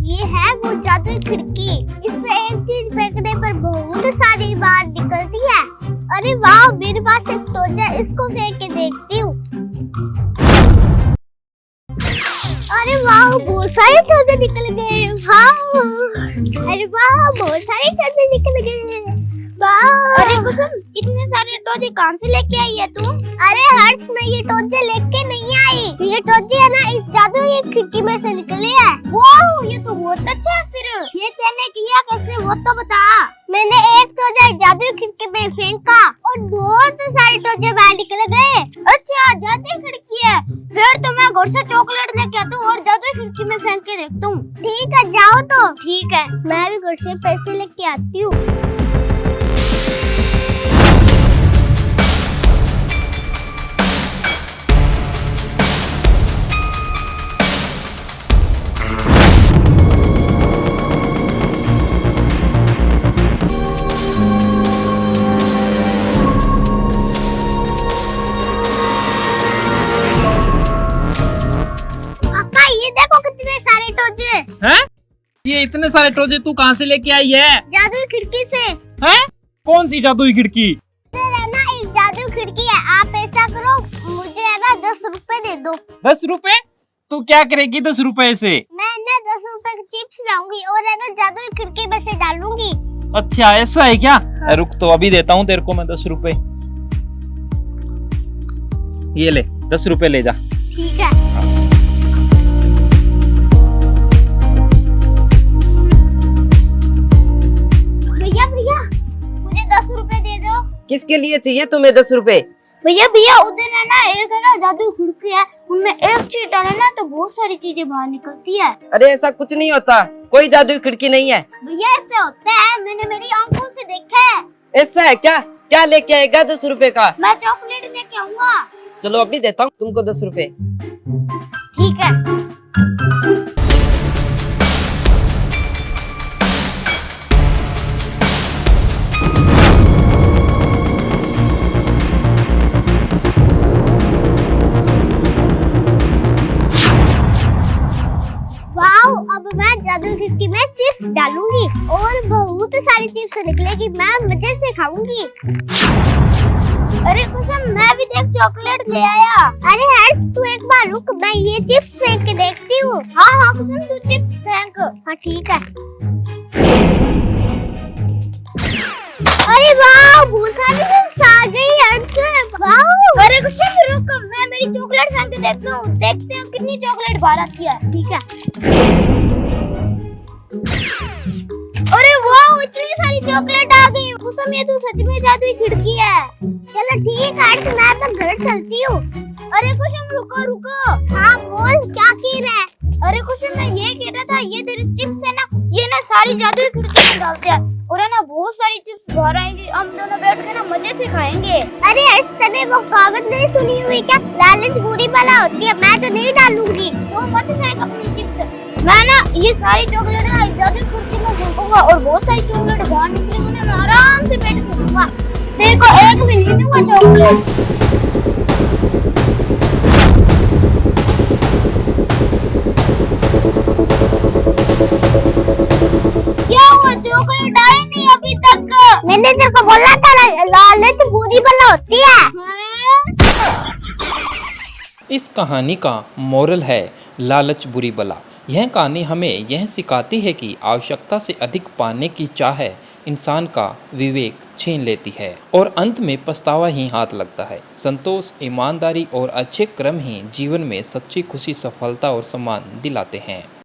ये है वो जादुई खिड़की। इस पे एक चीज फेंकने पर बहुत सारी बार निकलती है। अरे वाह, मेरे पास एक टोजा, इसको फेंक के देखती हूँ। अरे वाह, बहुत सारे टोजे निकल गए। वाह, अरे वाह, बहुत सारे टोजे निकल गए। वाह, अरे कुसुम, इतने सारे टोजे कहाँ से लेके आई है तू? अरे हर्ष, मैं ये टोजे लेके नहीं आई। ये टोजे है ना, इस जादुई खिड़की में से निकले हैं। वाह, ये तो बहुत अच्छा है। फिर ये तूने किया कैसे, वो तो बता। मैंने एक टोजा जादुई खिड़की में फेंका और बहुत सारे टोजे बाहर निकल गए। अच्छा, जादुई खिड़की है। फिर तो मैं घर से चॉकलेट लेके आता हूँ और जादुई खिड़की में फेंक के देखता हूँ। ठीक है, जाओ तो। ठीक है, मैं भी घर से पैसे लेके आती हूँ। हैं? ये इतने सारे टोजे तू कहाँ से लेके आई है? जादुई खिड़की से। हैं? कौन सी जादुई खिड़की? ना, एक जादुई खिड़की है। आप ऐसा करो, मुझे है ना 10 रुपए दे दो। 10 रुपए? तू क्या करेगी 10 रुपए से? मैं ना 10 रुपए की चिप्स लाऊंगी और है ना जादुई खिड़की में से डालूंगी। अच्छा, ऐसा है क्या? रुक, तो अभी देता हूँ तेरे को मैं 10 रुपए। ये ले, 10 रुपए ले जा। ठीक है। किसके लिए चाहिए तुम्हें 10 रुपए? भैया भैया, उधर है ना एक है ना जादुई खिड़की है, उनमें एक चीज डाले ना तो बहुत सारी चीजें बाहर निकलती है। अरे ऐसा कुछ नहीं होता, कोई जादुई खिड़की नहीं है। भैया ऐसे होता है, मैंने मेरी आंखों से देखा है। ऐसा है क्या? क्या लेके आएगा 10 रुपए का? मैं चॉकलेट लेके आऊंगा। चलो अभी देता हूँ तुमको 10 रुपए। ठीक है। अब मैं जादुई खिड़की में चिप्स डालूंगी और बहुत सारी चिप्स निकलेगी। मैं मजे से खाऊंगी। अरे कुसुम, मैं भी देख चॉकलेट ले आया। अरे हर्ष, तू एक बार रुक, मैं ये चिप्स फेंक के देखती हूँ। हाँ हाँ कुसुम, तू चिप्स फेंक। हाँ ठीक है। अरे वाह, बहुत सारी चिप्स आ गई हर्ष। वाह, अरे कुसुम रुक, मैं मेरी चॉकलेट फेंक के देखता हूँ। देखते हैं कितनी चॉकलेट बाहर आती है। ठीक है। अरे वाह, इतनी सारी चॉकलेट आ गई। कुसुम, ये तो सच में जादुई खिड़की है। चलो ठीक है, मैं अपना घर चलती हूँ। अरे कुसुम रुको रुको। हाँ बोल, क्या कह रहा है? अरे कुसुम, मैं ये कह रहा था, ये तेरे चिप्स है ना, ये ना सारी जादुई खिड़की में डालते हैं और है ना बहुत सारी चिप्स बाहर आएंगी। हम दोनों बैठ के ना मजे से खाएंगे। अरे तने वो कहावत नहीं सुनी हुई क्या, लालच बुरी बला होती है? मैं तो नहीं डालूंगी। तो मत फेंक अपनी चिप्स। मैं ना ये सारी चॉकलेट ना जादुई खिड़की में फेंकूंगा और बहुत सारी चॉकलेट बाहर निकलेंगी ना, मैं आराम से पेट भरूंगा। तेरे को एक भी नहीं दूंगा चॉकलेट। क्या हुआ, चॉकलेट आई नहीं अभी तक? मैंने तेरे को बोला था लालच बुरी बला होती है। इस कहानी का मोरल है लालच बुरी बला। यह कहानी हमें यह सिखाती है कि आवश्यकता से अधिक पाने की चाह इंसान का विवेक छीन लेती है और अंत में पछतावा ही हाथ लगता है। संतोष, ईमानदारी और अच्छे कर्म ही जीवन में सच्ची खुशी, सफलता और सम्मान दिलाते हैं।